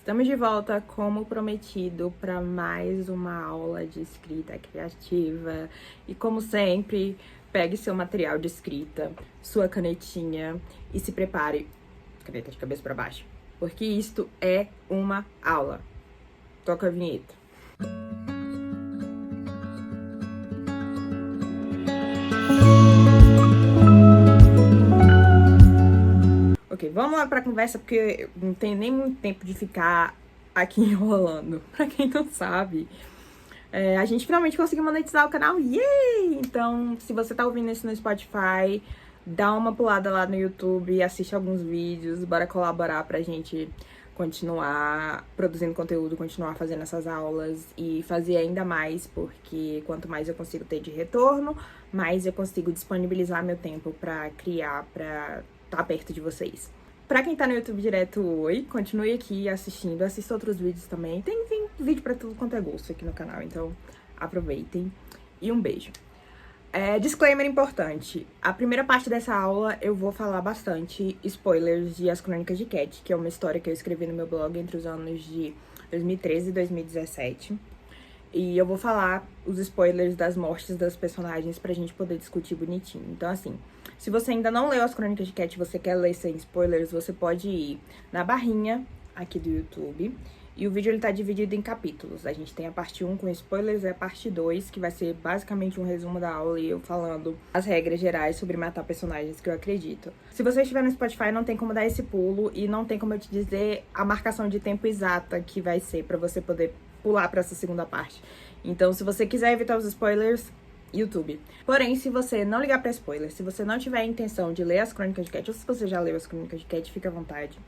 Estamos de volta, como prometido, para mais uma aula de escrita criativa. E como sempre, pegue seu material de escrita, sua canetinha e se prepare, caneta de cabeça para baixo, porque isto é uma aula. Toca a vinheta. Ok, vamos lá pra conversa, porque não tenho nem muito tempo de ficar aqui enrolando. Pra quem não sabe, a gente finalmente conseguiu monetizar o canal, yay! Então, se você tá ouvindo isso no Spotify, dá uma pulada lá no YouTube, assiste alguns vídeos, bora colaborar pra gente continuar produzindo conteúdo, continuar fazendo essas aulas e fazer ainda mais, porque quanto mais eu consigo ter de retorno, mais eu consigo disponibilizar meu tempo pra criar, pra estar perto de vocês. Pra quem tá no YouTube direto, oi, continue aqui assistindo, assista outros vídeos também. Tem vídeo pra tudo quanto é gosto aqui no canal, então aproveitem. E um beijo. Disclaimer importante. A primeira parte dessa aula eu vou falar bastante spoilers de As Crônicas de Cat, que é uma história que eu escrevi no meu blog entre os anos de 2013 e 2017. E eu vou falar os spoilers das mortes das personagens pra gente poder discutir bonitinho. Então, assim, se você ainda não leu As Crônicas de Cat e você quer ler sem spoilers, você pode ir na barrinha aqui do YouTube. E o vídeo ele tá dividido em capítulos. A gente tem a parte 1 com spoilers e a parte 2, que vai ser basicamente um resumo da aula e eu falando as regras gerais sobre matar personagens que eu acredito. Se você estiver no Spotify, não tem como dar esse pulo e não tem como eu te dizer a marcação de tempo exata que vai ser pra você poder pular pra essa segunda parte. Então, se você quiser evitar os spoilers, YouTube. Porém, se você não ligar pra spoilers, se você não tiver a intenção de ler As Crônicas de Cat, ou se você já leu As Crônicas de Cat, fica à vontade.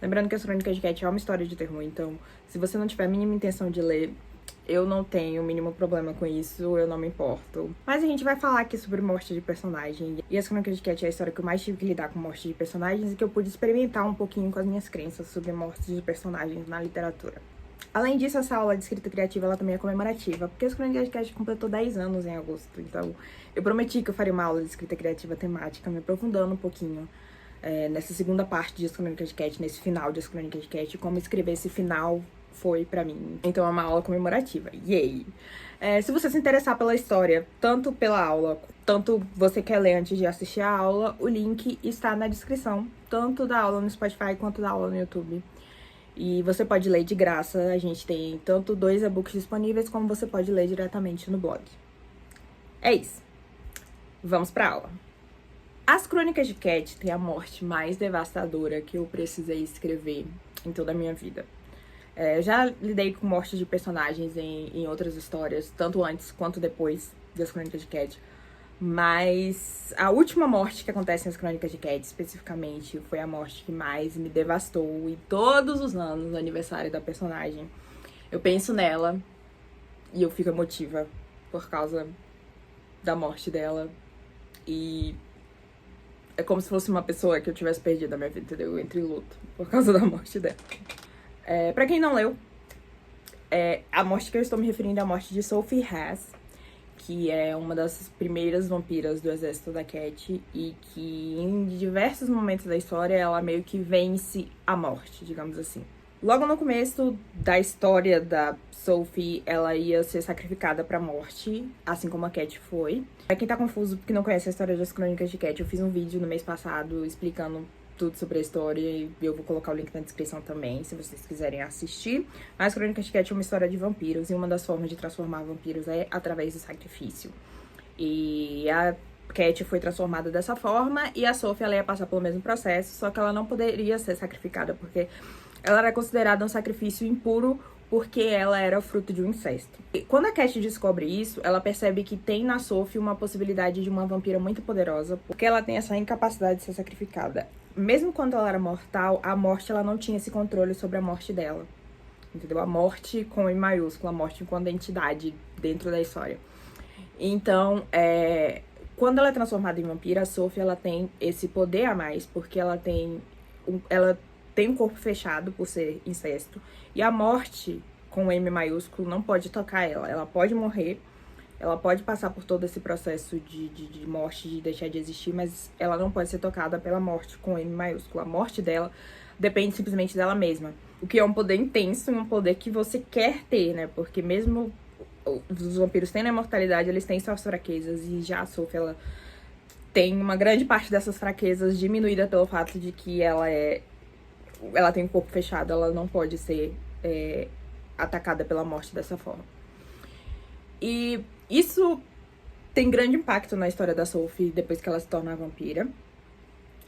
Lembrando que As Crônicas de Cat é uma história de terror, então, se você não tiver a mínima intenção de ler, eu não tenho o mínimo problema com isso, eu não me importo. Mas a gente vai falar aqui sobre morte de personagem. E As Crônicas de Cat é a história que eu mais tive que lidar com morte de personagens e que eu pude experimentar um pouquinho com as minhas crenças sobre mortes de personagens na literatura. Além disso, essa aula de escrita criativa, ela também é comemorativa, porque As Crônicas de Cat completou 10 anos em agosto. Então, eu prometi que eu faria uma aula de escrita criativa temática, me aprofundando um pouquinho nessa segunda parte de As Crônicas de Cat, nesse final de As Crônicas de Cat, como escrever esse final foi pra mim. Então, é uma aula comemorativa. Yay! Se você se interessar pela história, tanto pela aula, tanto você quer ler antes de assistir a aula, o link está na descrição, tanto da aula no Spotify quanto da aula no YouTube. E você pode ler de graça, a gente tem tanto 2 e-books disponíveis, como você pode ler diretamente no blog. É isso. Vamos pra aula. As Crônicas de Cat tem a morte mais devastadora que eu precisei escrever em toda a minha vida. Eu já lidei com mortes de personagens em outras histórias, tanto antes quanto depois das Crônicas de Cat. Mas a última morte que acontece nas Crônicas de Cat, especificamente, foi a morte que mais me devastou. E todos os anos, no aniversário da personagem, eu penso nela e eu fico emotiva por causa da morte dela. E é como se fosse uma pessoa que eu tivesse perdido na minha vida, entendeu? Entre luto por causa da morte dela. Pra quem não leu, a morte que eu estou me referindo é a morte de Sophie Haas, que é uma das primeiras vampiras do exército da Cat e que em diversos momentos da história ela meio que vence a morte, digamos assim. Logo no começo da história da Sophie, ela ia ser sacrificada pra morte, assim como a Cat foi. Pra quem tá confuso porque não conhece a história das Crônicas de Cat, eu fiz um vídeo no mês passado explicando tudo sobre a história e eu vou colocar o link na descrição também, se vocês quiserem assistir. Mas As Crônicas de Cat é uma história de vampiros e uma das formas de transformar vampiros é através do sacrifício. E a Cat foi transformada dessa forma e a Sophie ela ia passar pelo mesmo processo, só que ela não poderia ser sacrificada porque ela era considerada um sacrifício impuro porque ela era fruto de um incesto. E quando a Cat descobre isso, ela percebe que tem na Sophie uma possibilidade de uma vampira muito poderosa, porque ela tem essa incapacidade de ser sacrificada. Mesmo quando ela era mortal, a morte ela não tinha esse controle sobre a morte dela. Entendeu? A morte com I maiúsculo, a morte enquanto entidade dentro da história. Então, quando ela é transformada em vampira, a Sophie ela tem esse poder a mais, porque ela tem um corpo fechado por ser incesto. E a morte, com M maiúsculo, não pode tocar ela. Ela pode morrer, ela pode passar por todo esse processo de morte, de deixar de existir, mas ela não pode ser tocada pela morte com M maiúsculo. A morte dela depende simplesmente dela mesma. O que é um poder intenso e um poder que você quer ter, né? Porque mesmo os vampiros tendo a imortalidade, eles têm suas fraquezas. E já a Sophie, ela tem uma grande parte dessas fraquezas diminuída pelo fato de que ela tem um corpo fechado, ela não pode ser atacada pela morte dessa forma. E isso tem grande impacto na história da Sophie depois que ela se torna vampira.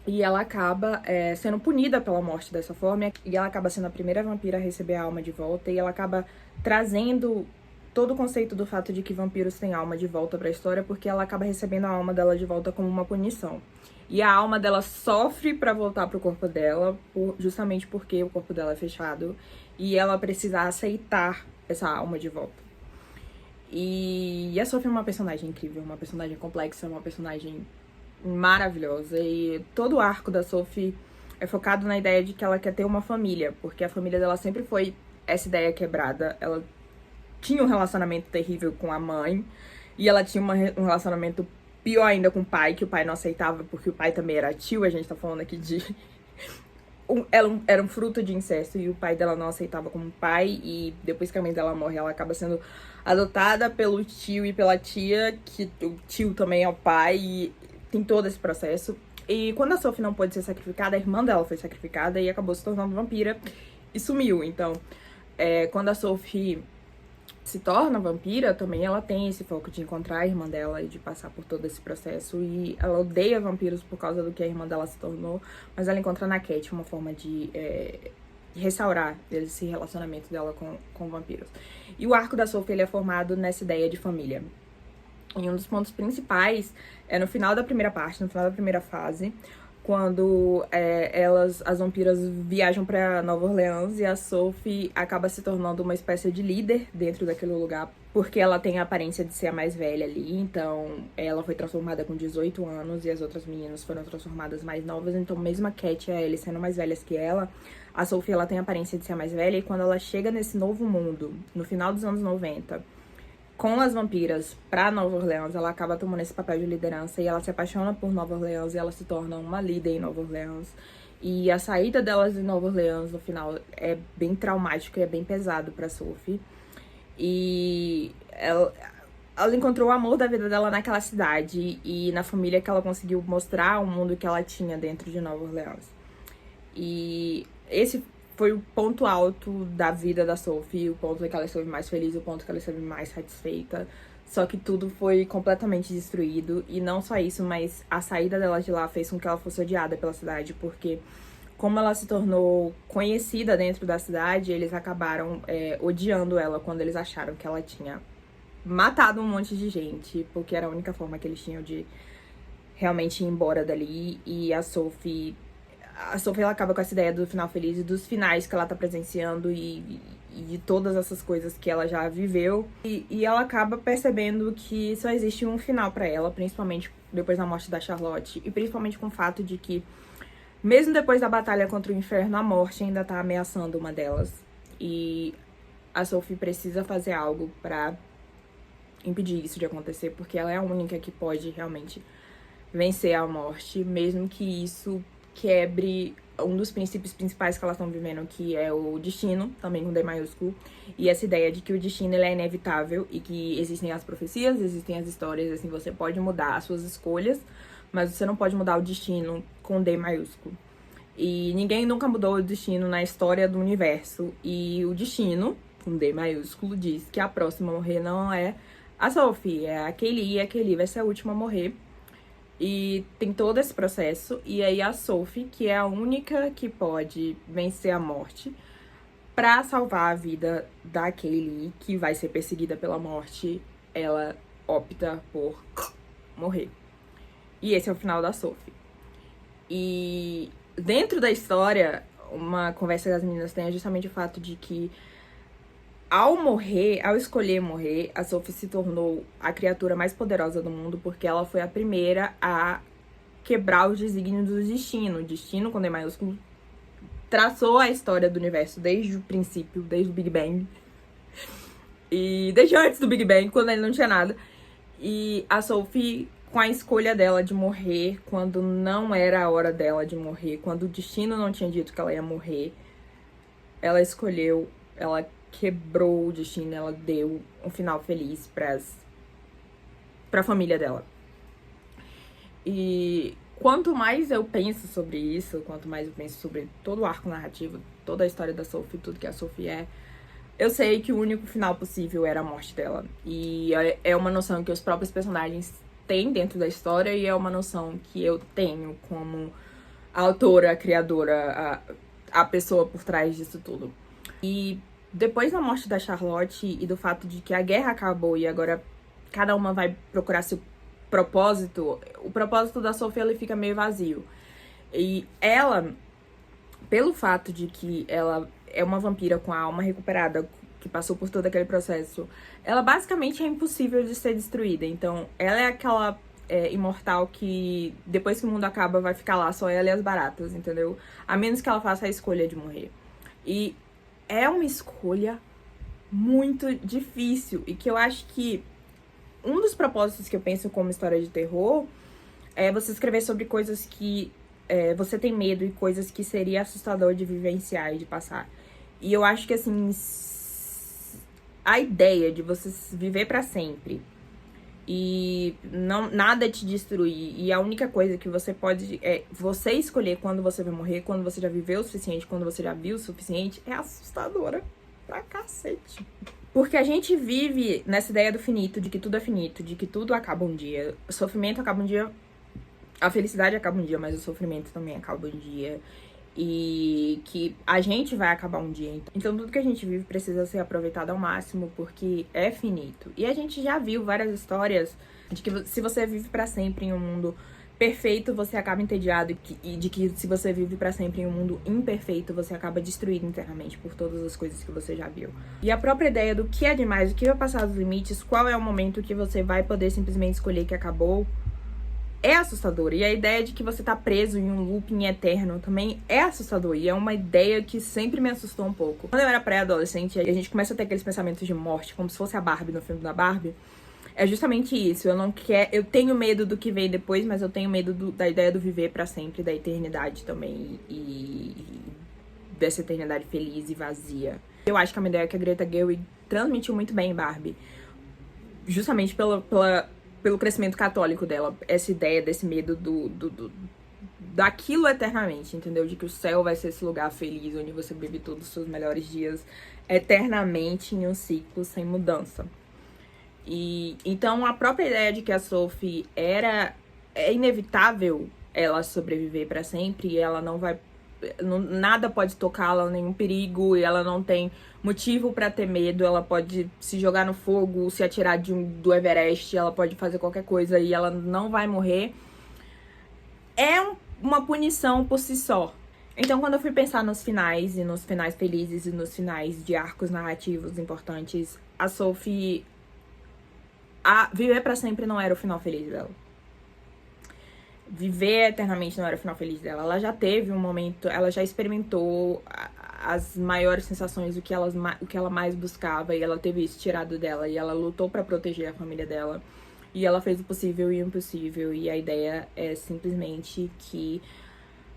E ela acaba sendo punida pela morte dessa forma. E ela acaba sendo a primeira vampira a receber a alma de volta. E ela acaba trazendo todo o conceito do fato de que vampiros têm alma de volta pra história, porque ela acaba recebendo a alma dela de volta como uma punição. E a alma dela sofre pra voltar pro corpo dela, justamente porque o corpo dela é fechado. E ela precisa aceitar essa alma de volta. E a Sophie é uma personagem incrível, uma personagem complexa, uma personagem maravilhosa. E todo o arco da Sophie é focado na ideia de que ela quer ter uma família, porque a família dela sempre foi essa ideia quebrada. Ela tinha um relacionamento terrível com a mãe, e ela tinha um relacionamento pior ainda com o pai, que o pai não aceitava, porque o pai também era tio. A gente tá falando aqui de... Era um fruto de incesto, e o pai dela não aceitava como pai, e depois que a mãe dela morre, ela acaba sendo adotada pelo tio e pela tia, que o tio também é o pai, e tem todo esse processo. E quando a Sophie não pôde ser sacrificada, a irmã dela foi sacrificada e acabou se tornando vampira e sumiu. Então, quando a Sophie se torna vampira, também ela tem esse foco de encontrar a irmã dela e de passar por todo esse processo. E ela odeia vampiros por causa do que a irmã dela se tornou, mas ela encontra na Cat uma forma de restaurar esse relacionamento dela com vampiros. E o arco da Sophie, ele é formado nessa ideia de família. E um dos pontos principais é no final da primeira parte, no final da primeira fase, quando as vampiras viajam pra Nova Orleans e a Sophie acaba se tornando uma espécie de líder dentro daquele lugar, porque ela tem a aparência de ser a mais velha ali. Então ela foi transformada com 18 anos e as outras meninas foram transformadas mais novas. Então mesmo a Cat e a Ellie sendo mais velhas que ela, a Sophie, ela tem a aparência de ser a mais velha. E quando ela chega nesse novo mundo, no final dos anos 90, com as vampiras pra Nova Orleans, ela acaba tomando esse papel de liderança e ela se apaixona por Nova Orleans e ela se torna uma líder em Nova Orleans. E a saída delas de Nova Orleans, no final, é bem traumático e é bem pesado pra Sophie. E ela encontrou o amor da vida dela naquela cidade e na família que ela conseguiu mostrar o mundo que ela tinha dentro de Nova Orleans. E esse foi o ponto alto da vida da Sophie, o ponto em que ela esteve mais feliz, o ponto que ela esteve mais satisfeita. Só que tudo foi completamente destruído. E não só isso, mas a saída dela de lá fez com que ela fosse odiada pela cidade, porque como ela se tornou conhecida dentro da cidade, eles acabaram odiando ela quando eles acharam que ela tinha matado um monte de gente, porque era a única forma que eles tinham de realmente ir embora dali. E a Sophie, ela acaba com essa ideia do final feliz e dos finais que ela tá presenciando e de todas essas coisas que ela já viveu. E ela acaba percebendo que só existe um final pra ela, principalmente depois da morte da Charlotte. E principalmente com o fato de que, mesmo depois da batalha contra o inferno, a morte ainda tá ameaçando uma delas. E a Sophie precisa fazer algo pra impedir isso de acontecer, porque ela é a única que pode realmente vencer a morte, mesmo que isso quebre um dos princípios principais que elas estão vivendo, que é o destino, também com D maiúsculo, e essa ideia de que o destino ele é inevitável e que existem as profecias, existem as histórias, assim, você pode mudar as suas escolhas, mas você não pode mudar o destino com D maiúsculo. E ninguém nunca mudou o destino na história do universo, e o destino, com D maiúsculo, diz que a próxima a morrer não é a Sophie, é a Kaylee, e a Kaylee vai ser a última a morrer. E tem todo esse processo, e aí a Sophie, que é a única que pode vencer a morte, pra salvar a vida da Kaylee, que vai ser perseguida pela morte, ela opta por morrer. E esse é o final da Sophie. E dentro da história, uma conversa que as meninas têm é justamente o fato de que ao escolher morrer, a Sophie se tornou a criatura mais poderosa do mundo, porque ela foi a primeira a quebrar os desígnios do destino. O destino, com D maiúsculo, traçou a história do universo desde o princípio, desde o Big Bang. E desde antes do Big Bang, quando ele não tinha nada. E a Sophie, com a escolha dela de morrer quando não era a hora dela de morrer, quando o destino não tinha dito que ela ia morrer, ela escolheu, ela quebrou o destino, ela deu um final feliz pra família dela. E quanto mais eu penso sobre isso, quanto mais eu penso sobre todo o arco narrativo, toda a história da Sophie, tudo que a Sophie é, eu sei que o único final possível era a morte dela. E é uma noção que os próprios personagens têm dentro da história e é uma noção que eu tenho como a autora, a criadora, a pessoa por trás disso tudo. E depois da morte da Charlotte e do fato de que a guerra acabou e agora cada uma vai procurar seu propósito, o propósito da Sophie ele fica meio vazio. E ela, pelo fato de que ela é uma vampira com a alma recuperada, que passou por todo aquele processo, ela basicamente é impossível de ser destruída. Então, ela é aquela imortal que depois que o mundo acaba vai ficar lá só ela e as baratas, entendeu? A menos que ela faça a escolha de morrer. E é uma escolha muito difícil e que eu acho que um dos propósitos que eu penso como história de terror é você escrever sobre coisas que você tem medo e coisas que seria assustador de vivenciar e de passar. E eu acho que, assim, a ideia de você viver pra sempre e não, nada te destruir, e a única coisa que você pode é você escolher quando você vai morrer, quando você já viveu o suficiente, quando você já viu o suficiente, é assustadora pra cacete. Porque a gente vive nessa ideia do finito, de que tudo é finito, de que tudo acaba um dia. O sofrimento acaba um dia, a felicidade acaba um dia, mas o sofrimento também acaba um dia. E que a gente vai acabar um dia. Então tudo que a gente vive precisa ser aproveitado ao máximo, porque é finito. E a gente já viu várias histórias de que se você vive pra sempre em um mundo perfeito, você acaba entediado, e de que se você vive pra sempre em um mundo imperfeito, você acaba destruído internamente por todas as coisas que você já viu. E a própria ideia do que é demais, o que vai passar dos limites, qual é o momento que você vai poder simplesmente escolher que acabou, é assustador. E a ideia de que você tá preso em um looping eterno também é assustador. E é uma ideia que sempre me assustou um pouco. Quando eu era pré-adolescente, a gente começa a ter aqueles pensamentos de morte, como se fosse a Barbie no filme da Barbie. É justamente isso. Eu tenho medo do que vem depois, mas eu tenho medo da ideia do viver pra sempre, da eternidade também. E dessa eternidade feliz e vazia. Eu acho que é uma ideia que a Greta Gerwig transmitiu muito bem em Barbie. Justamente pelo crescimento católico dela, essa ideia desse medo daquilo eternamente, entendeu? De que o céu vai ser esse lugar feliz, onde você vive todos os seus melhores dias eternamente em um ciclo sem mudança. E então a própria ideia de que a Sophie é inevitável ela sobreviver pra sempre, e ela não vai, nada pode tocá-la, nenhum perigo, e ela não tem motivo pra ter medo, ela pode se jogar no fogo, se atirar do Everest, ela pode fazer qualquer coisa e ela não vai morrer, é uma punição por si só. Então, quando eu fui pensar nos finais, e nos finais felizes, e nos finais de arcos narrativos importantes, a Sophie, viver pra sempre não era o final feliz dela. Viver eternamente não era o final feliz dela. Ela já teve um momento, ela já experimentou as maiores sensações, o que ela mais buscava, e ela teve isso tirado dela, e ela lutou pra proteger a família dela, e ela fez o possível e o impossível, e a ideia é simplesmente que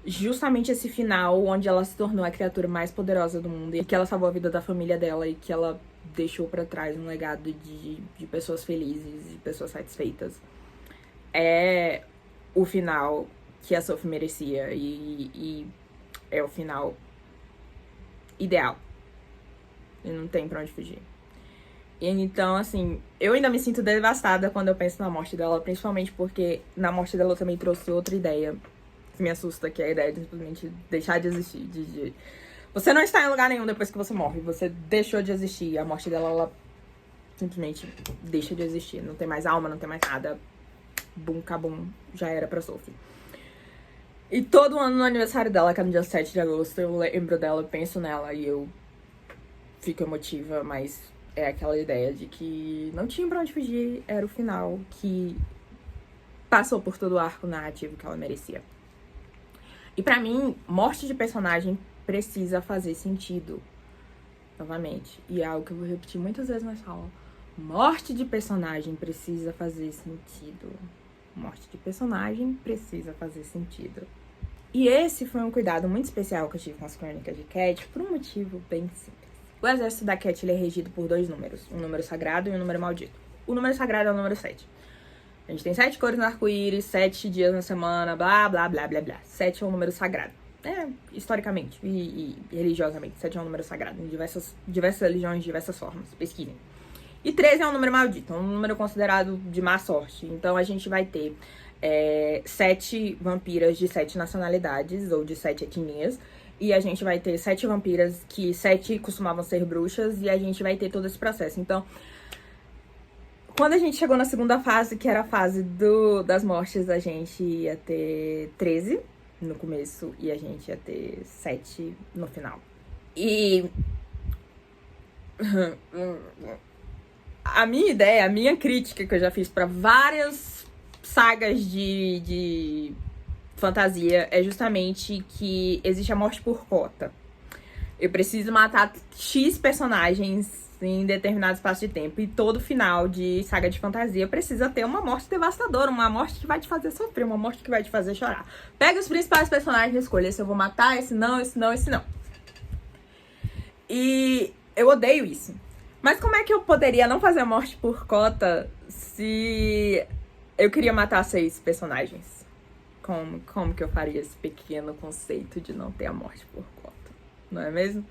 justamente esse final, onde ela se tornou a criatura mais poderosa do mundo, e que ela salvou a vida da família dela, e que ela deixou pra trás um legado de pessoas felizes, de pessoas satisfeitas, é o final que a Sophie merecia, e é o final ideal. E não tem pra onde fugir. E então, assim, eu ainda me sinto devastada quando eu penso na morte dela, principalmente porque na morte dela eu também trouxe outra ideia que me assusta, que é a ideia de simplesmente deixar de existir. Você não está em lugar nenhum depois que você morre, você deixou de existir. A morte dela, ela simplesmente deixa de existir. Não tem mais alma, não tem mais nada. Bum, cabum, já era pra Sophie. E todo ano no aniversário dela, que é no dia 7 de agosto, eu lembro dela, eu penso nela e eu fico emotiva, mas é aquela ideia de que não tinha pra onde fugir, era o final que passou por todo o arco narrativo que ela merecia. E pra mim, morte de personagem precisa fazer sentido. Novamente. E é algo que eu vou repetir muitas vezes na sala. Morte de personagem precisa fazer sentido. Morte de personagem precisa fazer sentido. E esse foi um cuidado muito especial que eu tive com as crônicas de Cat, por um motivo bem simples. O exército da Cat, ele é regido por 2 números, um número sagrado e um número maldito. O número sagrado é o número 7. A gente tem 7 cores no arco-íris, 7 dias na semana, blá, blá, blá, blá, blá. 7 é um número sagrado. Historicamente e religiosamente, 7 é um número sagrado, em diversas religiões, de diversas formas. Pesquisem. E 13 é um número maldito, um número considerado de má sorte. Então a gente vai ter 7 vampiras de 7 nacionalidades, ou de 7 etnias. E a gente vai ter 7 vampiras que 7 costumavam ser bruxas. E a gente vai ter todo esse processo. Então, quando a gente chegou na segunda fase, que era a fase das mortes, a gente ia ter 13 no começo e a gente ia ter 7 no final. E a minha ideia, a minha crítica que eu já fiz pra várias sagas de fantasia é justamente que existe a morte por cota. Eu preciso matar X personagens em determinado espaço de tempo. E todo final de saga de fantasia precisa ter uma morte devastadora, uma morte que vai te fazer sofrer, uma morte que vai te fazer chorar. Pega os principais personagens e escolha se eu vou matar, esse não, esse não, esse não. E eu odeio isso. Mas como é que eu poderia não fazer a morte por cota se eu queria matar 6 personagens? Como que eu faria esse pequeno conceito de não ter a morte por cota? Não é mesmo?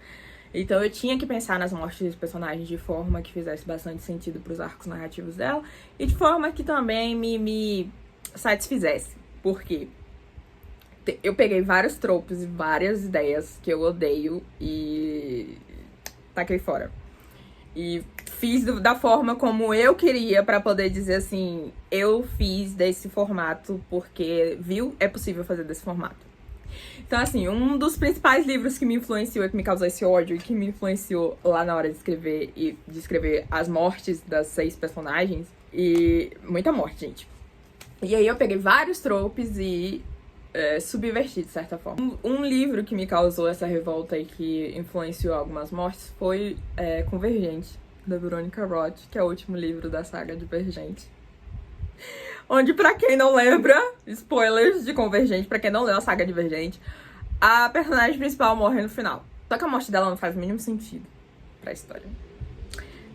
Então eu tinha que pensar nas mortes dos personagens de forma que fizesse bastante sentido pros arcos narrativos dela e de forma que também me satisfizesse. Por quê? Eu peguei vários tropos e várias ideias que eu odeio e taquei fora. E fiz da forma como eu queria pra poder dizer assim, eu fiz desse formato porque, viu, é possível fazer desse formato. Então, assim, um dos principais livros que me influenciou e que me causou esse ódio e que me influenciou lá na hora de escrever as mortes das 6 personagens. E muita morte, gente. E aí eu peguei vários tropes e subverti, de certa forma. Um livro que me causou essa revolta e que influenciou algumas mortes foi Convergente, da Veronica Roth, que é o último livro da saga Divergente. Onde, pra quem não lembra, spoilers de Convergente, pra quem não leu a saga Divergente, a personagem principal morre no final. Só que a morte dela não faz o mínimo sentido pra história.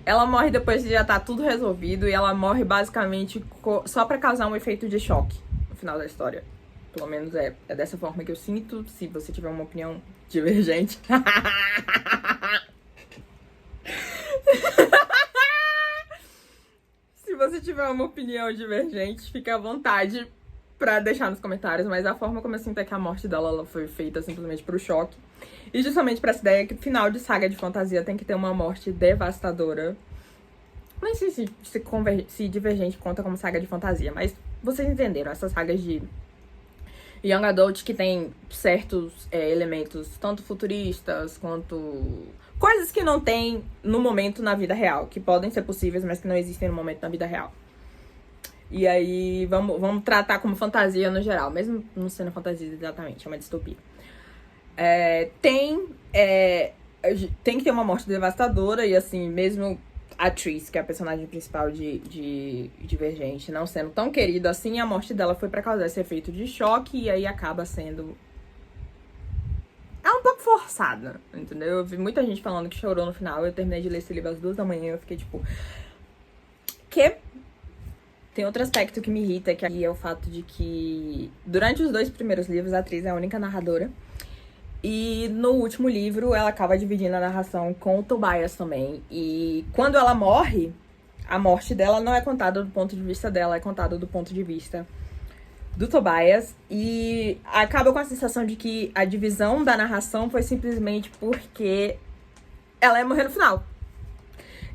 Ela morre depois de já tá tudo resolvido e ela morre basicamente só pra causar um efeito de choque no final da história. Pelo menos é dessa forma que eu sinto. Se você tiver uma opinião divergente. Se você tiver uma opinião divergente, fica à vontade pra deixar nos comentários. Mas a forma como eu sinto é que a morte dela ela foi feita simplesmente pro choque. E justamente pra essa ideia que o final de saga de fantasia tem que ter uma morte devastadora. Não sei se Divergente conta como saga de fantasia, mas vocês entenderam. Essas sagas de Young Adult que tem certos elementos, tanto futuristas quanto coisas que não tem no momento na vida real, que podem ser possíveis, mas que não existem no momento na vida real. E aí, vamos tratar como fantasia no geral, mesmo não sendo fantasia exatamente, é uma distopia. Tem que ter uma morte devastadora, e assim, mesmo a Tris, que é a personagem principal de Divergente, não sendo tão querida assim, a morte dela foi pra causar esse efeito de choque, e aí acaba sendo... É um pouco forçada, entendeu? Eu vi muita gente falando que chorou no final. Eu terminei de ler esse livro às 2 da manhã e eu fiquei tipo... Que? Tem outro aspecto que me irrita, que é o fato de que... Durante os 2 primeiros livros, a atriz é a única narradora. E no último livro, ela acaba dividindo a narração com o Tobias também. E quando ela morre, a morte dela não é contada do ponto de vista dela, é contada do ponto de vista do Tobias, e acaba com a sensação de que a divisão da narração foi simplesmente porque ela ia morrer no final.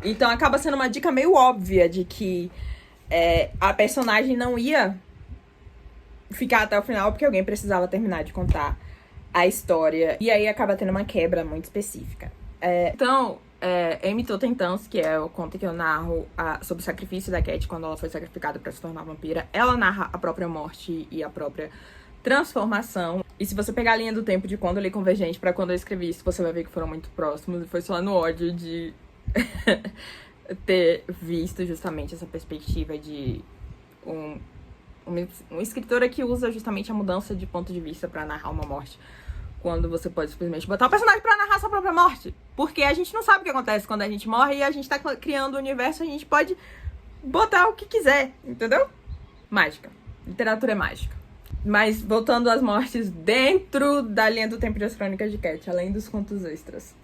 Então acaba sendo uma dica meio óbvia de que a personagem não ia ficar até o final porque alguém precisava terminar de contar a história. E aí acaba tendo uma quebra muito específica. Então, Amy Totentans, que é o conto que eu narro sobre o sacrifício da Cat quando ela foi sacrificada pra se tornar vampira, ela narra a própria morte e a própria transformação. E se você pegar a linha do tempo de quando eu li Convergente pra quando eu escrevi isso, você vai ver que foram muito próximos. E foi só no ódio de ter visto justamente essa perspectiva de uma escritora que usa justamente a mudança de ponto de vista pra narrar uma morte. Quando você pode simplesmente botar o personagem pra narrar sua própria morte. Porque a gente não sabe o que acontece quando a gente morre e a gente tá criando o universo, a gente pode botar o que quiser, entendeu? Mágica. Literatura é mágica. Mas voltando às mortes dentro da linha do tempo das Crônicas de Cat, além dos contos extras.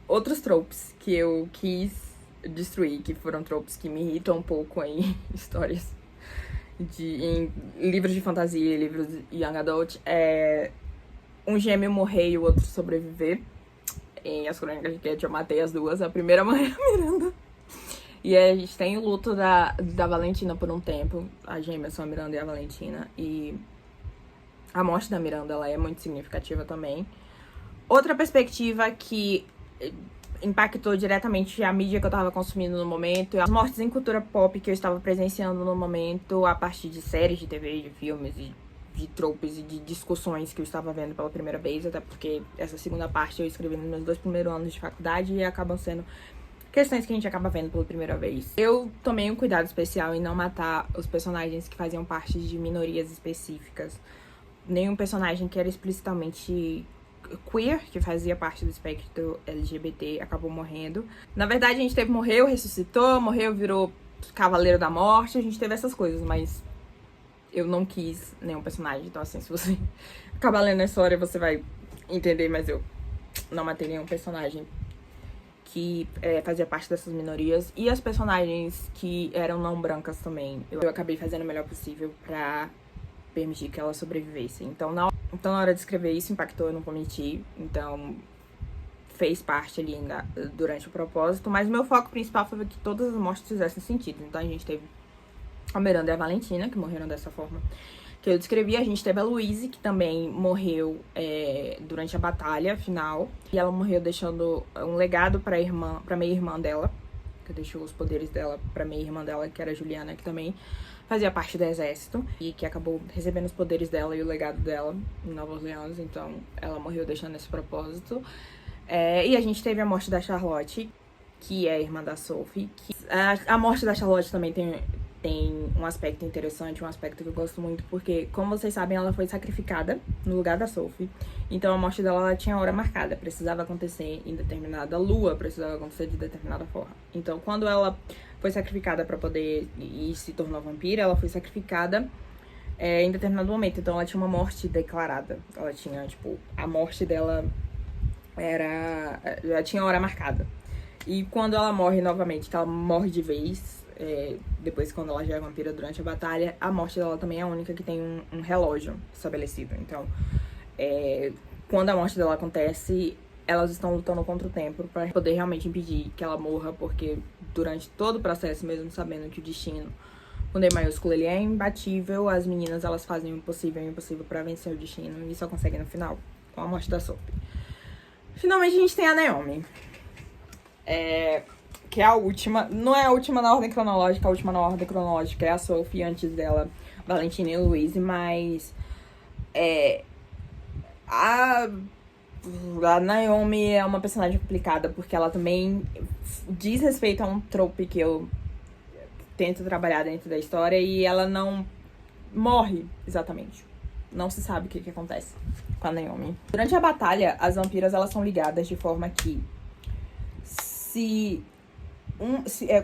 Outros tropes que eu quis destruir, que foram tropes que me irritam um pouco em histórias, em livros de fantasia, livros de Young Adult, um gêmeo morrer e o outro sobreviver. Em As Crônicas de Cat eu matei as duas. A primeira mãe é a Miranda. E a gente tem o luto da Valentina por um tempo. As gêmeas são a Miranda e a Valentina. E a morte da Miranda, ela é muito significativa também. Outra perspectiva que impactou diretamente a mídia que eu tava consumindo no momento, as mortes em cultura pop que eu estava presenciando no momento, a partir de séries de TV, de filmes, de tropes e de discussões que eu estava vendo pela primeira vez, até porque essa segunda parte eu escrevi nos meus 2 primeiros anos de faculdade e acabam sendo questões que a gente acaba vendo pela primeira vez. Eu tomei um cuidado especial em não matar os personagens que faziam parte de minorias específicas. Nenhum personagem que era explicitamente queer, que fazia parte do espectro LGBT, acabou morrendo. Na verdade, a gente morreu, ressuscitou, morreu, virou Cavaleiro da Morte, a gente teve essas coisas, mas eu não quis nenhum personagem. Então, assim, se você acabar lendo a história, você vai entender, mas eu não matei nenhum personagem que fazia parte dessas minorias. E as personagens que eram não brancas também, eu acabei fazendo o melhor possível pra permitir que elas sobrevivessem. Então, na hora de escrever isso, impactou, eu não vou mentir. Então, fez parte ali durante o propósito. Mas o meu foco principal foi que todas as mortes fizessem sentido. Então, a gente teve a Miranda e a Valentina, que morreram dessa forma que eu descrevi. A gente teve a Louise, que também morreu durante a batalha final. E ela morreu deixando um legado pra meia-irmã dela, que deixou os poderes dela pra meia-irmã dela, que era a Juliana, que também fazia parte do exército. E que acabou recebendo os poderes dela e o legado dela em Nova Orleans. Então, ela morreu deixando esse propósito. E a gente teve a morte da Charlotte, que é a irmã da Sophie. A morte da Charlotte também tem um aspecto interessante, um aspecto que eu gosto muito, porque, como vocês sabem, ela foi sacrificada no lugar da Sophie. Então, a morte dela, ela tinha hora marcada, precisava acontecer em determinada lua, precisava acontecer de determinada forma. Então, quando ela foi sacrificada pra poder e se tornou vampira, ela foi sacrificada em determinado momento. Então, ela tinha uma morte declarada. Ela tinha, tipo, a morte dela já tinha hora marcada. E quando ela morre novamente, que ela morre de vez, depois quando ela já é vampira durante a batalha, a morte dela também é a única que tem um relógio estabelecido. Então, quando a morte dela acontece, elas estão lutando contra o tempo pra poder realmente impedir que ela morra, porque durante todo o processo, mesmo sabendo que o destino, com D maiúsculo, ele é imbatível, as meninas, elas fazem o impossível e o impossível pra vencer o destino, e só conseguem no final, com a morte da Sophie. Finalmente a gente tem a Naomi, que é a última, não é a última na ordem cronológica, a última na ordem cronológica é a Sophie, antes dela, Valentina e Louise, mas a Naomi é uma personagem complicada, porque ela também diz respeito a um trope que eu tento trabalhar dentro da história, e ela não morre exatamente. Não se sabe o que acontece com a Naomi. Durante a batalha, as vampiras, elas são ligadas de forma que se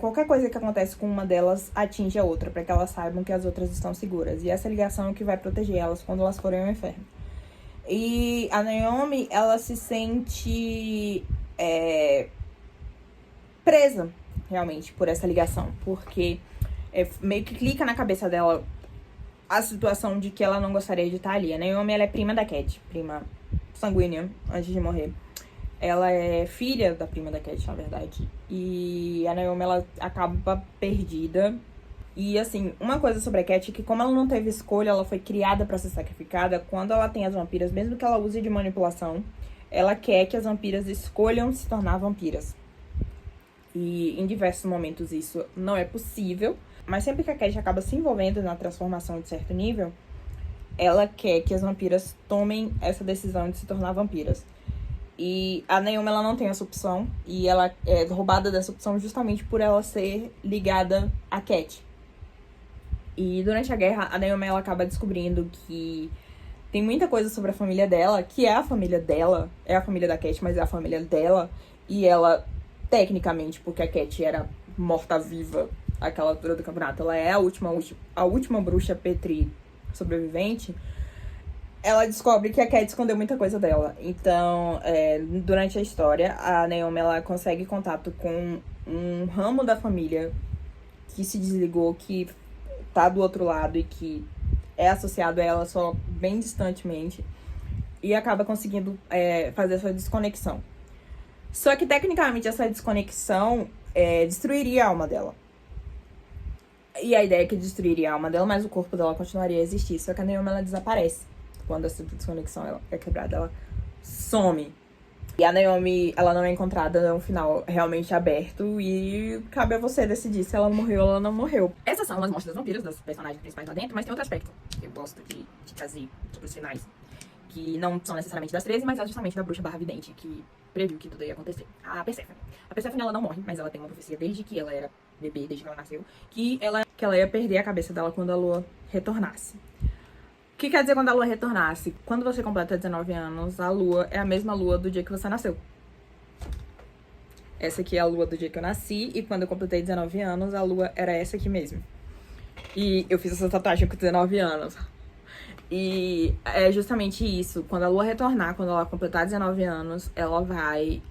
qualquer coisa que acontece com uma delas atinge a outra, para que elas saibam que as outras estão seguras. E essa ligação é o que vai proteger elas quando elas forem ao inferno. E a Naomi, ela se sente presa, realmente, por essa ligação. Porque meio que clica na cabeça dela a situação de que ela não gostaria de estar ali. A Naomi, ela é prima da Cat, prima sanguínea, antes de morrer. Ela é filha da prima da Cat, na verdade. E a Naomi, ela acaba perdida. E, assim, uma coisa sobre a Cat é que, como ela não teve escolha, ela foi criada pra ser sacrificada. Quando ela tem as vampiras, mesmo que ela use de manipulação, ela quer que as vampiras escolham se tornar vampiras. E, em diversos momentos, isso não é possível. Mas sempre que a Cat acaba se envolvendo na transformação de certo nível, ela quer que as vampiras tomem essa decisão de se tornar vampiras. E a Naomi, ela não tem essa opção. E ela é roubada dessa opção justamente por ela ser ligada à Cat. E durante a guerra, a Naomi, ela acaba descobrindo que tem muita coisa sobre a família dela, que é a família dela, é a família da Cat, mas é a família dela. E ela, tecnicamente, porque a Cat era morta-viva àquela altura do campeonato, ela é a última bruxa Petri sobrevivente, ela descobre que a Cat escondeu muita coisa dela. Então, durante a história, a Naomi, ela consegue contato com um ramo da família que se desligou, que tá do outro lado e que é associado a ela só bem distantemente, e acaba conseguindo fazer essa desconexão. Só que, tecnicamente, essa desconexão destruiria a alma dela. E a ideia é que destruiria a alma dela, mas o corpo dela continuaria a existir. Só que a Naomi, ela desaparece. Quando essa desconexão é quebrada, ela some. E a Naomi, ela não é encontrada no final realmente aberto. E cabe a você decidir se ela morreu ou ela não morreu. Essas são as mortes das vampiras, dos personagens principais lá dentro. Mas tem outro aspecto que eu gosto de trazer sobre os finais. Que não são necessariamente das 13, mas é justamente da bruxa barra vidente, que previu que tudo ia acontecer. A Perséfone. A Perséfone, ela não morre, mas ela tem uma profecia desde que ela era bebê, desde que ela nasceu, que ela ia perder a cabeça dela quando a lua retornasse. O que quer dizer quando a lua retornasse? Quando você completa 19 anos, a lua é a mesma lua do dia que você nasceu. Essa aqui é a lua do dia que eu nasci, e quando eu completei 19 anos, a lua era essa aqui mesmo. E eu fiz essa tatuagem com 19 anos. E é justamente isso. Quando a lua retornar, quando ela completar 19 anos, ela vai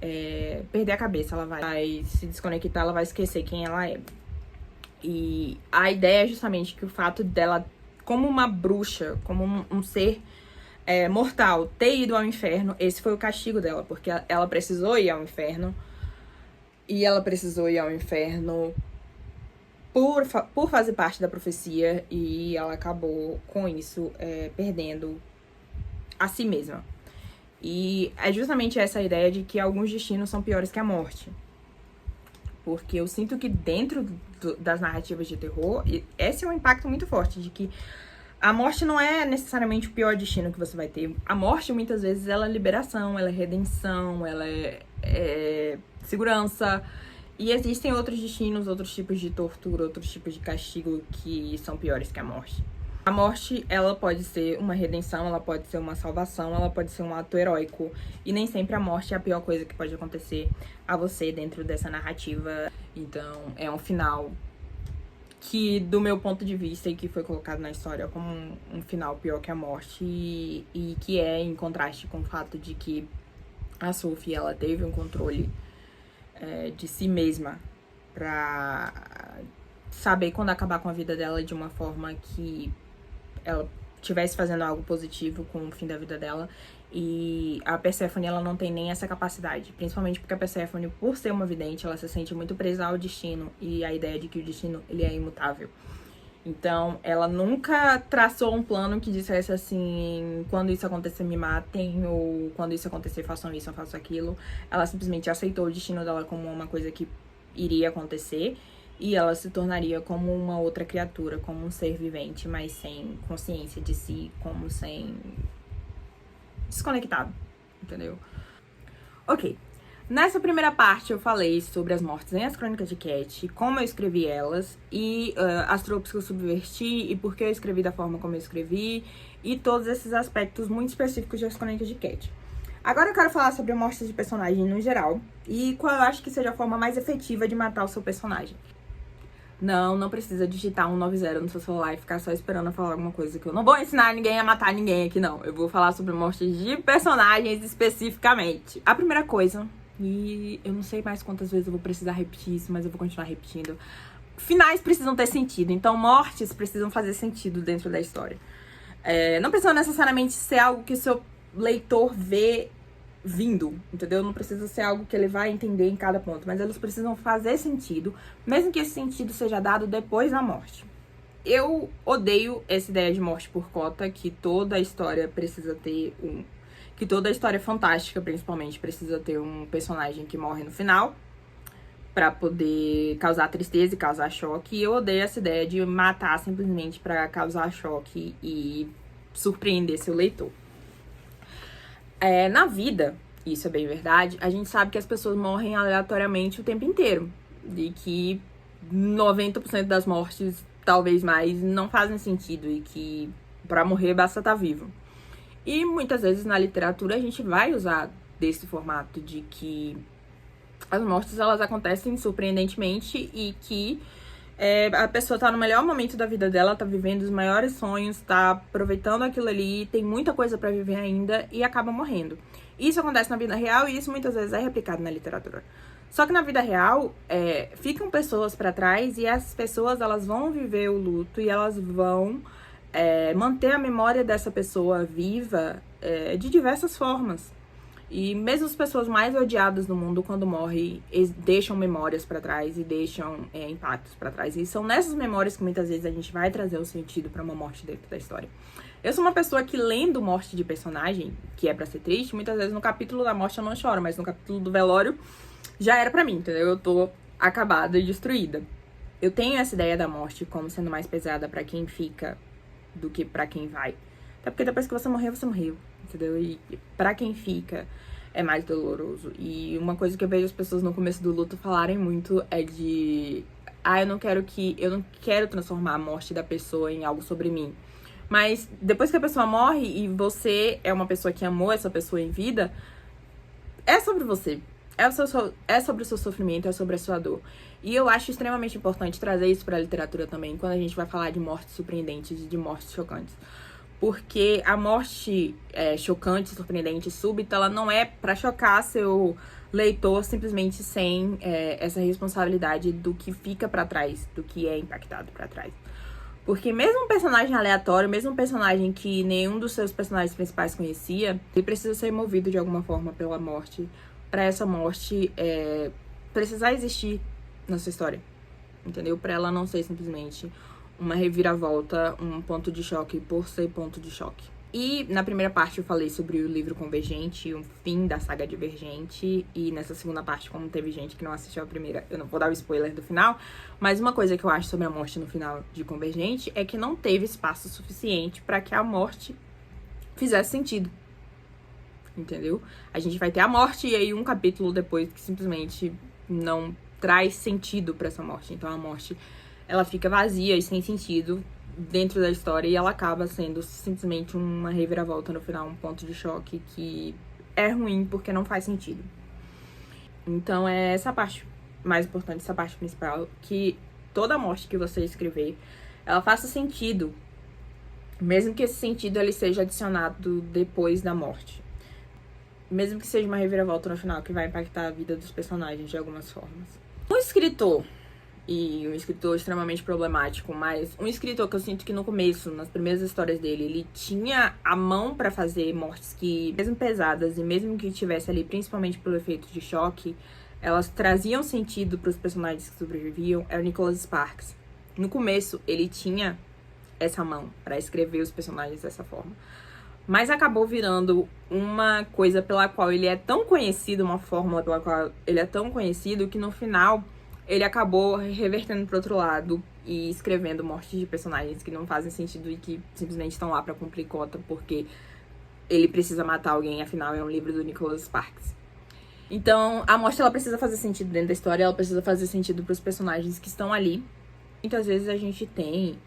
perder a cabeça, ela vai se desconectar, ela vai esquecer quem ela é. E a ideia é justamente que o fato dela, como uma bruxa, como um ser mortal, ter ido ao inferno, esse foi o castigo dela, porque ela precisou ir ao inferno. E ela precisou ir ao inferno por fazer parte da profecia, e ela acabou, com isso, perdendo a si mesma. E é justamente essa ideia de que alguns destinos são piores que a morte. Porque eu sinto que dentro das narrativas de terror, esse é um impacto muito forte, de que a morte não é necessariamente o pior destino que você vai ter. A morte, muitas vezes, ela é liberação, ela é redenção, ela é segurança. E existem outros destinos, outros tipos de tortura, outros tipos de castigo que são piores que a morte. A morte, ela pode ser uma redenção, ela pode ser uma salvação, ela pode ser um ato heróico. E nem sempre a morte é a pior coisa que pode acontecer a você dentro dessa narrativa. Então, é um final que, do meu ponto de vista, e que foi colocado na história como um final pior que a morte. E que é em contraste com o fato de que a Sophie, ela teve um controle de si mesma pra saber quando acabar com a vida dela de uma forma que ela estivesse fazendo algo positivo com o fim da vida dela. E a Perséfone, ela não tem nem essa capacidade, principalmente porque a Perséfone, por ser uma vidente, ela se sente muito presa ao destino e a ideia de que o destino, ele é imutável. Então, ela nunca traçou um plano que dissesse assim, quando isso acontecer, me matem, ou quando isso acontecer, façam isso, ou façam aquilo. Ela simplesmente aceitou o destino dela como uma coisa que iria acontecer, e ela se tornaria como uma outra criatura, como um ser vivente, mas sem consciência de si, como sem... desconectado, entendeu? Ok. Nessa primeira parte eu falei sobre as mortes em As Crônicas de Cat, como eu escrevi elas, e as tropes que eu subverti, e por que eu escrevi da forma como eu escrevi, e todos esses aspectos muito específicos de As Crônicas de Cat. Agora eu quero falar sobre mortes de personagem no geral, e qual eu acho que seja a forma mais efetiva de matar o seu personagem. Não precisa digitar 190 no seu celular e ficar só esperando eu falar alguma coisa, que eu não vou ensinar ninguém a matar ninguém aqui, não. Eu vou falar sobre mortes de personagens especificamente. A primeira coisa... e eu não sei mais quantas vezes eu vou precisar repetir isso, mas eu vou continuar repetindo. Finais precisam ter sentido, então mortes precisam fazer sentido dentro da história. Não precisa necessariamente ser algo que o seu leitor vê vindo, entendeu? Não precisa ser algo que ele vai entender em cada ponto, mas eles precisam fazer sentido, mesmo que esse sentido seja dado depois da morte. Eu odeio essa ideia de morte por cota, que toda a história precisa ter que toda a história fantástica, principalmente, precisa ter um personagem que morre no final pra poder causar tristeza e causar choque. E eu odeio essa ideia de matar simplesmente pra causar choque e surpreender seu leitor. Na vida, isso é bem verdade, a gente sabe que as pessoas morrem aleatoriamente o tempo inteiro. E que 90% das mortes talvez mais, não fazem sentido e que pra morrer basta estar vivo. E muitas vezes na literatura a gente vai usar desse formato de que as mortes elas acontecem surpreendentemente e que a pessoa tá no melhor momento da vida dela, tá vivendo os maiores sonhos, tá aproveitando aquilo ali, tem muita coisa pra viver ainda e acaba morrendo. Isso acontece na vida real e isso muitas vezes é replicado na literatura. Só que na vida real, ficam pessoas pra trás e essas pessoas elas vão viver o luto e elas vão manter a memória dessa pessoa viva de diversas formas. E mesmo as pessoas mais odiadas do mundo, quando morrem, deixam memórias pra trás e deixam impactos pra trás. E são nessas memórias que muitas vezes a gente vai trazer o sentido pra uma morte dentro da história. Eu sou uma pessoa que, lendo morte de personagem, que é pra ser triste, muitas vezes no capítulo da morte eu não choro, mas no capítulo do velório já era pra mim, entendeu? Eu tô acabada e destruída. Eu tenho essa ideia da morte como sendo mais pesada pra quem fica do que pra quem vai. Até porque depois que você morreu, entendeu? E pra quem fica é mais doloroso. E uma coisa que eu vejo as pessoas no começo do luto falarem muito é de... eu não quero transformar a morte da pessoa em algo sobre mim. Mas depois que a pessoa morre e você é uma pessoa que amou essa pessoa em vida, é sobre você. É sobre o seu sofrimento, é sobre a sua dor. E eu acho extremamente importante trazer isso pra literatura também, quando a gente vai falar de mortes surpreendentes e de mortes chocantes. Porque a morte chocante, surpreendente, súbita, ela não é pra chocar seu leitor simplesmente sem essa responsabilidade do que fica pra trás, do que é impactado pra trás. Porque mesmo um personagem aleatório, mesmo um personagem que nenhum dos seus personagens principais conhecia, ele precisa ser movido de alguma forma pela morte, pra essa morte precisar existir na sua história, entendeu? Pra ela não ser simplesmente uma reviravolta, um ponto de choque por ser ponto de choque. E na primeira parte eu falei sobre o livro Convergente, o fim da saga Divergente. E nessa segunda parte, como teve gente que não assistiu a primeira, eu não vou dar o spoiler do final. Mas uma coisa que eu acho sobre a morte no final de Convergente é que não teve espaço suficiente para que a morte fizesse sentido. Entendeu? A gente vai ter a morte e aí um capítulo depois que simplesmente não traz sentido para essa morte. Então a morte... ela fica vazia e sem sentido dentro da história e ela acaba sendo simplesmente uma reviravolta no final, um ponto de choque que é ruim porque não faz sentido. Então é essa parte mais importante, essa parte principal, que toda morte que você escrever, ela faça sentido, mesmo que esse sentido ele seja adicionado depois da morte. Mesmo que seja uma reviravolta no final que vai impactar a vida dos personagens de algumas formas. Um escritor... e um escritor extremamente problemático, mas um escritor que eu sinto que no começo, nas primeiras histórias dele, ele tinha a mão pra fazer mortes que, mesmo pesadas e mesmo que tivesse ali, principalmente pelo efeito de choque, elas traziam sentido pros personagens que sobreviviam, é o Nicholas Sparks. No começo, ele tinha essa mão pra escrever os personagens dessa forma, mas acabou virando uma coisa pela qual ele é tão conhecido, uma fórmula pela qual ele é tão conhecido, que no final... ele acabou revertendo pro outro lado e escrevendo mortes de personagens que não fazem sentido e que simplesmente estão lá pra cumprir cota porque ele precisa matar alguém, afinal é um livro do Nicholas Sparks. Então, a morte ela precisa fazer sentido dentro da história, ela precisa fazer sentido pros personagens que estão ali. Muitas vezes a gente tem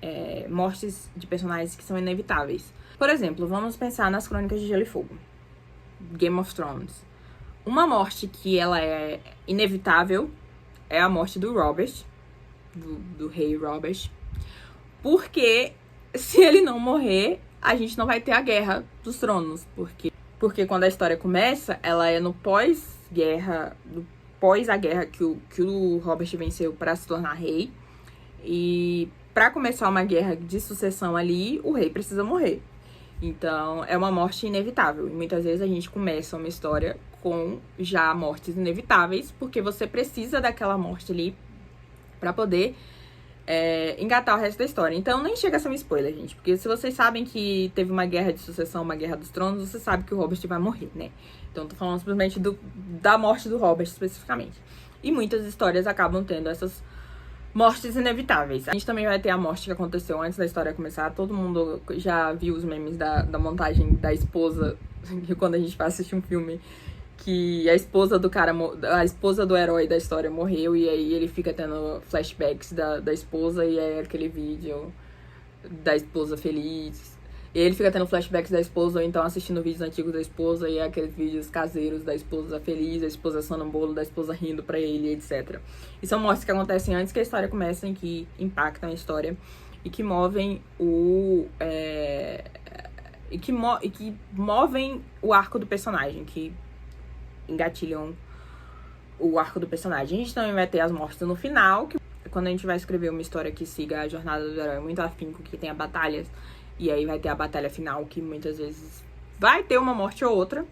mortes de personagens que são inevitáveis. Por exemplo, vamos pensar nas Crônicas de Gelo e Fogo, Game of Thrones. Uma morte que ela é inevitável é a morte do Robert, do rei Robert. Porque se ele não morrer, a gente não vai ter a Guerra dos Tronos. Porque quando a história começa, ela é no pós-guerra, pós a guerra que o Robert venceu para se tornar rei. E para começar uma guerra de sucessão ali, o rei precisa morrer. Então, é uma morte inevitável. E muitas vezes a gente começa uma história com já mortes inevitáveis, porque você precisa daquela morte ali pra poder engatar o resto da história. Então, nem chega a ser um spoiler, gente. Porque se vocês sabem que teve uma guerra de sucessão, uma guerra dos tronos, você sabe que o Robert vai morrer, né? Então, tô falando simplesmente da morte do Robert, especificamente. E muitas histórias acabam tendo essas mortes inevitáveis. A gente também vai ter a morte que aconteceu antes da história começar. Todo mundo já viu os memes da montagem da esposa, que quando a gente vai assistir um filme, que a esposa do cara, a esposa do herói da história morreu, e aí ele fica tendo flashbacks da esposa, e é aquele vídeo da esposa feliz. E ele fica tendo flashbacks da esposa, ou então assistindo vídeos antigos da esposa, e é aqueles vídeos caseiros da esposa feliz, da esposa assando um bolo, da esposa rindo pra ele, etc. E são mortes que acontecem antes que a história comece, e que impactam a história e que movem e que movem o arco do personagem, que engatilham o arco do personagem. A gente também vai ter as mortes no final, que quando a gente vai escrever uma história que siga a jornada do herói muito afinco, que tenha batalhas, e aí vai ter a batalha final, que muitas vezes vai ter uma morte ou outra.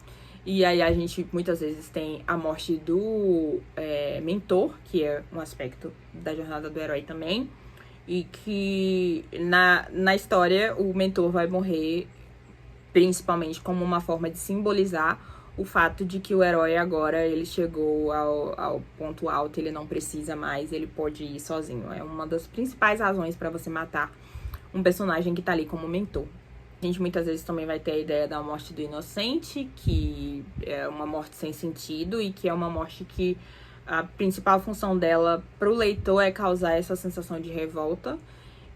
E aí a gente muitas vezes tem a morte do mentor, que é um aspecto da jornada do herói também. E que na história o mentor vai morrer principalmente como uma forma de simbolizar o fato de que o herói agora ele chegou ao ponto alto, ele não precisa mais, ele pode ir sozinho. É uma das principais razões para você matar um personagem que tá ali como mentor. A gente muitas vezes também vai ter a ideia da morte do inocente, que é uma morte sem sentido e que é uma morte que a principal função dela pro leitor é causar essa sensação de revolta.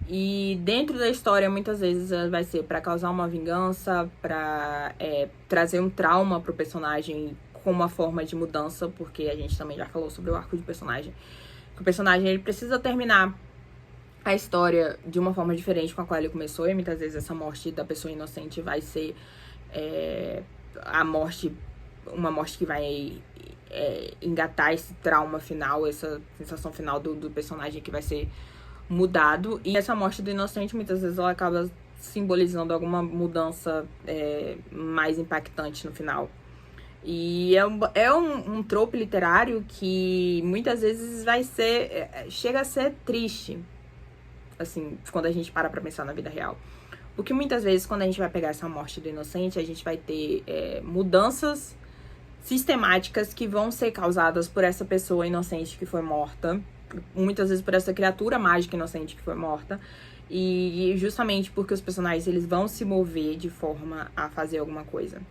E dentro da história, muitas vezes, vai ser pra causar uma vingança, pra trazer um trauma pro personagem com uma forma de mudança, porque a gente também já falou sobre o arco de personagem. Que o personagem ele precisa terminar a história de uma forma diferente com a qual ele começou, e muitas vezes essa morte da pessoa inocente vai ser uma morte que vai engatar esse trauma final, essa sensação final do personagem que vai ser mudado. E essa morte do inocente, muitas vezes, ela acaba simbolizando alguma mudança mais impactante no final. E é um trope literário que muitas vezes chega a ser triste, assim, quando a gente para pra pensar na vida real. Porque muitas vezes, quando a gente vai pegar essa morte do inocente, a gente vai ter mudanças sistemáticas que vão ser causadas por essa pessoa inocente que foi morta, muitas vezes por essa criatura mágica inocente que foi morta, e justamente porque os personagens eles vão se mover de forma a fazer alguma coisa.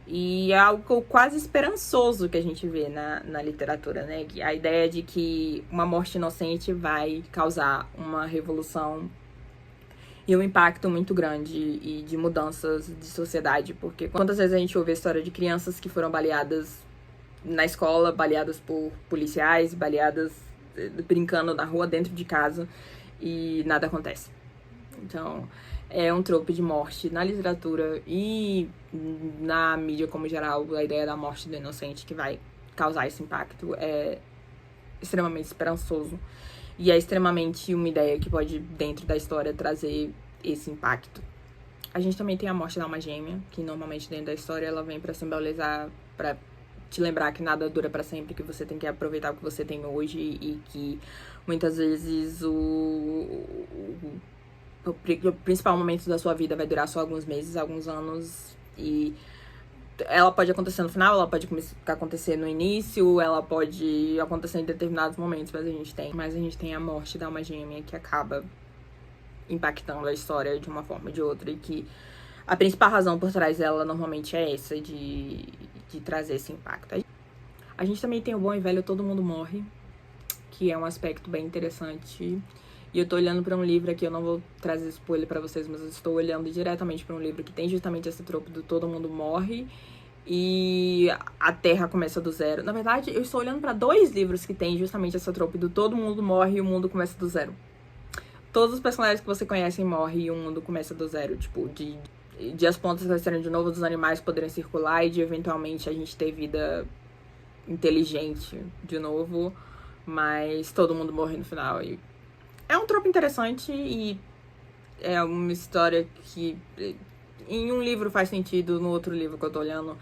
E é algo quase esperançoso que a gente vê na literatura, né? A ideia de que uma morte inocente vai causar uma revolução e um impacto muito grande e de mudanças de sociedade. Porque quantas vezes a gente ouve a história de crianças que foram baleadas na escola, baleadas por policiais, baleadas brincando na rua, dentro de casa, e nada acontece. Então, é um trope de morte na literatura e na mídia como geral. A ideia da morte do inocente que vai causar esse impacto é extremamente esperançoso. E é extremamente uma ideia que pode, dentro da história, trazer esse impacto. A gente também tem a morte da alma gêmea, que normalmente dentro da história ela vem pra simbolizar, pra te lembrar que nada dura pra sempre, que você tem que aproveitar o que você tem hoje e que muitas vezes o principal momento da sua vida vai durar só alguns meses, alguns anos, e ela pode acontecer no final, ela pode acontecer no início, ela pode acontecer em determinados momentos, mas a gente tem a morte da alma gêmea que acaba impactando a história de uma forma ou de outra, e que a principal razão por trás dela normalmente é essa, de trazer esse impacto. A gente também tem o bom e velho Todo Mundo Morre, que é um aspecto bem interessante. E eu tô olhando pra um livro aqui, eu não vou trazer spoiler pra vocês, mas eu estou olhando diretamente pra um livro que tem justamente esse trope do todo mundo morre e a Terra começa do zero. Na verdade, eu estou olhando pra 2 livros que tem justamente essa trope do todo mundo morre e o mundo começa do zero. Todos os personagens que você conhece morrem e o mundo começa do zero, tipo, de as pontas crescerem de novo, dos animais poderem circular e de eventualmente a gente ter vida inteligente de novo, mas todo mundo morre no final. E é um trope interessante e é uma história que em um livro faz sentido, no outro livro que eu tô olhando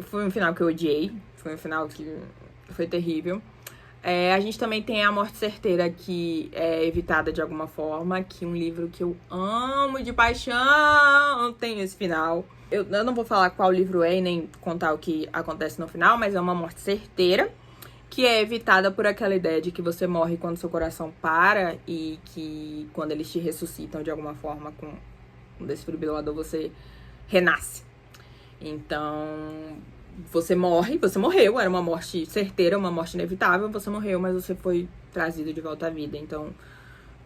foi um final que eu odiei, foi um final que foi terrível. A gente também tem a morte certeira, que é evitada de alguma forma, que um livro que eu amo de paixão tem esse final. Eu não vou falar qual livro é e nem contar o que acontece no final, mas é uma morte certeira, que é evitada por aquela ideia de que você morre quando seu coração para e que quando eles te ressuscitam de alguma forma com um desfibrilador, você renasce. Então, você morre, você morreu, era uma morte certeira, uma morte inevitável, você morreu, mas você foi trazido de volta à vida, então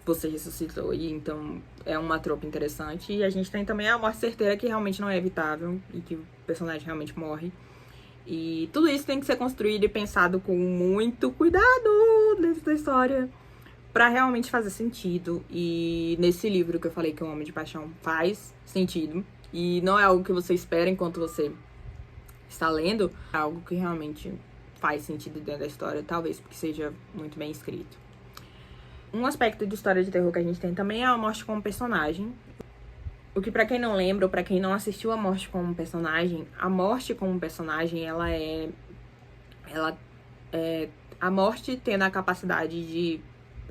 você ressuscitou. E então é uma tropa interessante. E a gente tem também a morte certeira, que realmente não é evitável e que o personagem realmente morre. E tudo isso tem que ser construído e pensado com muito cuidado dentro da história pra realmente fazer sentido. E nesse livro que eu falei que é um Homem de Paixão faz sentido. E não é algo que você espera enquanto você está lendo, é algo que realmente faz sentido dentro da história, talvez porque seja muito bem escrito. Um aspecto de história de terror que a gente tem também é a morte como personagem. O que, pra quem não lembra, ou pra quem não assistiu a morte como personagem, a morte como personagem, ela é a morte tendo a capacidade de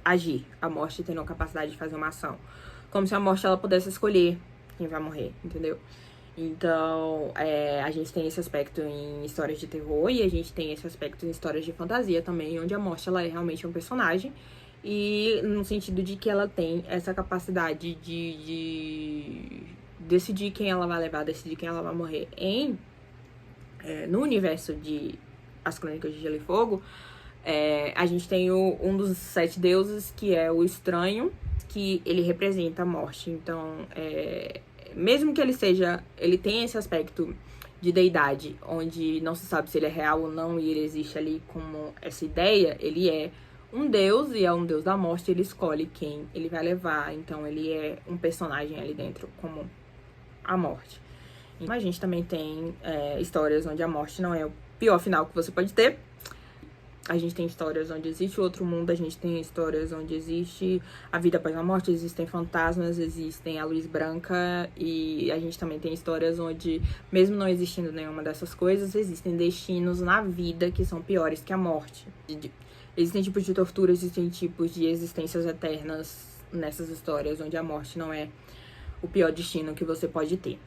agir, a morte tendo a capacidade de fazer uma ação. Como se a morte, ela pudesse escolher quem vai morrer, entendeu? Então, a gente tem esse aspecto em histórias de terror e a gente tem esse aspecto em histórias de fantasia também, onde a morte, ela é realmente um personagem. E no sentido de que ela tem essa capacidade de decidir quem ela vai levar, decidir quem ela vai morrer. No universo de As Crônicas de Gelo e Fogo, a gente tem um dos 7 deuses, que é o Estranho, que ele representa a morte. Então, mesmo que ele tenha esse aspecto de deidade, onde não se sabe se ele é real ou não, e ele existe ali como essa ideia, ele é um deus, e é um deus da morte, ele escolhe quem ele vai levar. Então ele é um personagem ali dentro, como a morte. Então, a gente também tem histórias onde a morte não é o pior final que você pode ter. A gente tem histórias onde existe outro mundo, a gente tem histórias onde existe a vida após a morte, existem fantasmas, existem a luz branca, e a gente também tem histórias onde, mesmo não existindo nenhuma dessas coisas, existem destinos na vida que são piores que a morte. Existem tipos de tortura, existem tipos de existências eternas nessas histórias, onde a morte não é o pior destino que você pode ter.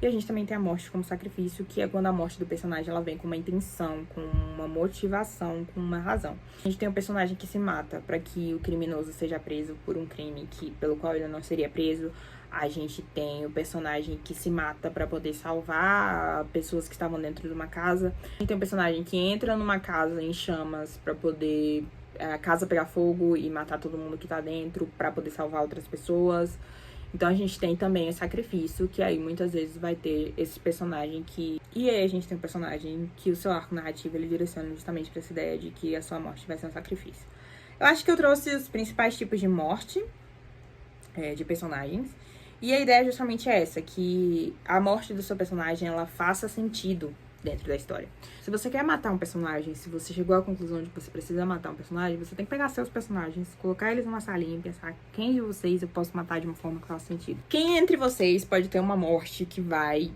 E a gente também tem a morte como sacrifício, que é quando a morte do personagem ela vem com uma intenção, com uma motivação, com uma razão. A gente tem um personagem que se mata para que o criminoso seja preso por um crime pelo qual ele não seria preso. A gente tem o personagem que se mata para poder salvar pessoas que estavam dentro de uma casa. A gente tem um personagem que entra numa casa em chamas para poder a casa pegar fogo e matar todo mundo que tá dentro para poder salvar outras pessoas. Então a gente tem também o sacrifício, que aí muitas vezes vai ter esse personagem que... E aí a gente tem um personagem que o seu arco narrativo ele direciona justamente pra essa ideia de que a sua morte vai ser um sacrifício. Eu acho que eu trouxe os principais tipos de morte de personagens. E a ideia justamente é essa, que a morte do seu personagem, ela faça sentido dentro da história. Se você quer matar um personagem, se você chegou à conclusão de que você precisa matar um personagem, você tem que pegar seus personagens, colocar eles numa salinha e pensar quem de vocês eu posso matar de uma forma que faça sentido. Quem entre vocês pode ter uma morte que vai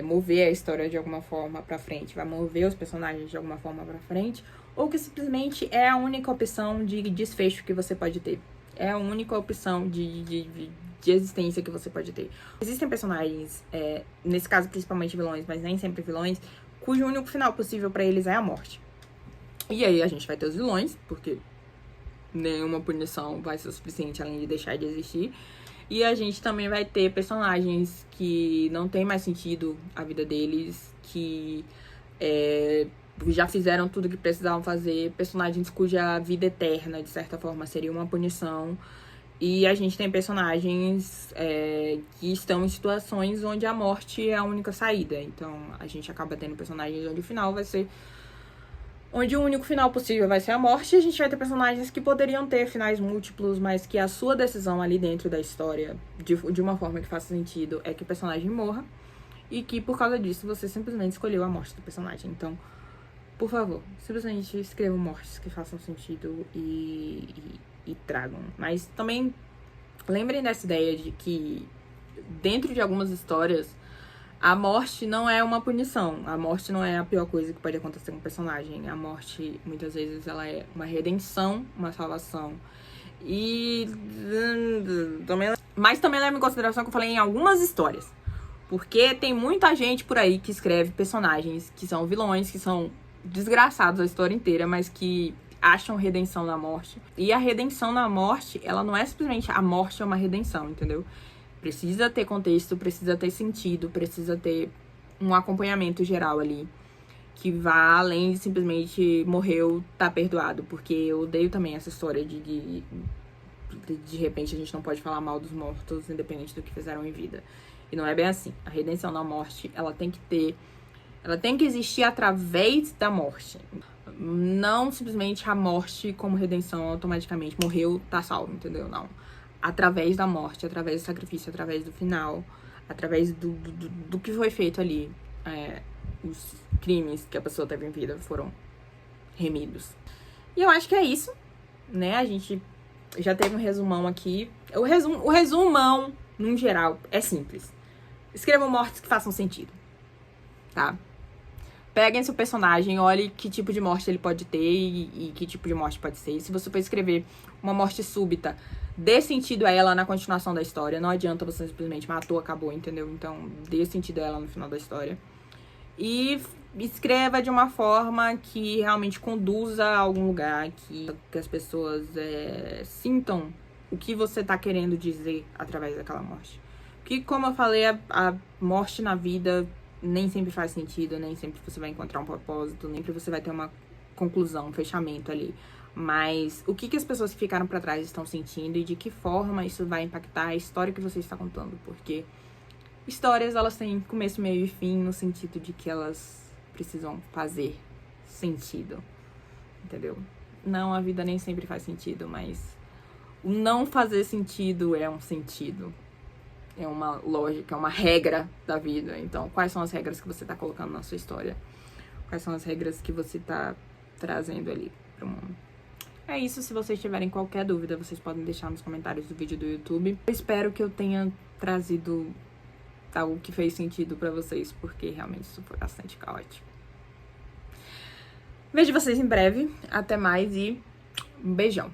mover a história de alguma forma pra frente, vai mover os personagens de alguma forma pra frente, ou que simplesmente é a única opção de desfecho que você pode ter. É a única opção de existência que você pode ter. Existem personagens, nesse caso principalmente vilões, mas nem sempre vilões, cujo único final possível pra eles é a morte. E aí a gente vai ter os vilões, porque nenhuma punição vai ser o suficiente além de deixar de existir. E a gente também vai ter personagens que não tem mais sentido a vida deles, que já fizeram tudo que precisavam fazer, personagens cuja vida eterna, de certa forma, seria uma punição. E a gente tem personagens que estão em situações onde a morte é a única saída. Então, a gente acaba tendo personagens onde o final vai ser... Onde o único final possível vai ser a morte. E a gente vai ter personagens que poderiam ter finais múltiplos, mas que a sua decisão ali dentro da história, de uma forma que faça sentido, é que o personagem morra. E que, por causa disso, você simplesmente escolheu a morte do personagem. Então, por favor, simplesmente escrevam mortes que façam sentido e tragam. Mas também lembrem dessa ideia de que dentro de algumas histórias a morte não é uma punição, a morte não é a pior coisa que pode acontecer com o personagem. A morte muitas vezes ela é uma redenção, uma salvação. Mas também leva em consideração que eu falei em algumas histórias, porque tem muita gente por aí que escreve personagens que são vilões, que são desgraçados a história inteira, mas que acham redenção na morte. E a redenção na morte, ela não é simplesmente a morte é uma redenção, entendeu? Precisa ter contexto, precisa ter sentido, precisa ter um acompanhamento geral ali. que vá além de simplesmente morreu, tá perdoado. Porque eu odeio também essa história de repente a gente não pode falar mal dos mortos, independente do que fizeram em vida. E não é bem assim. A redenção na morte, ela tem que existir através da morte. Não simplesmente a morte como redenção automaticamente. Morreu, tá salvo, entendeu? Não. Através da morte, através do sacrifício, através do final, através do que foi feito ali. Os crimes que a pessoa teve em vida foram remidos. E eu acho que é isso, né? A gente já teve um resumão aqui. O resumão, num geral, é simples. Escrevam mortes que façam sentido, tá? Peguem seu personagem, olhe que tipo de morte ele pode ter e que tipo de morte pode ser. Se você for escrever uma morte súbita, dê sentido a ela na continuação da história. Não adianta você simplesmente matou, acabou, entendeu? Então, dê sentido a ela no final da história. E escreva de uma forma que realmente conduza a algum lugar, que as pessoas sintam o que você tá querendo dizer através daquela morte. Porque, como eu falei, a morte na vida nem sempre faz sentido, nem sempre você vai encontrar um propósito, nem sempre você vai ter uma conclusão, um fechamento ali. Mas o que as pessoas que ficaram pra trás estão sentindo e de que forma isso vai impactar a história que você está contando. Porque histórias, elas têm começo, meio e fim, no sentido de que elas precisam fazer sentido, entendeu? Não, a vida nem sempre faz sentido, mas o não fazer sentido é um sentido. É uma lógica, é uma regra da vida. Então, quais são as regras que você tá colocando na sua história? Quais são as regras que você tá trazendo ali pro mundo? É isso. Se vocês tiverem qualquer dúvida, vocês podem deixar nos comentários do vídeo do YouTube. Eu espero que eu tenha trazido algo que fez sentido pra vocês, porque realmente isso foi bastante caótico. Vejo vocês em breve. Até mais e um beijão.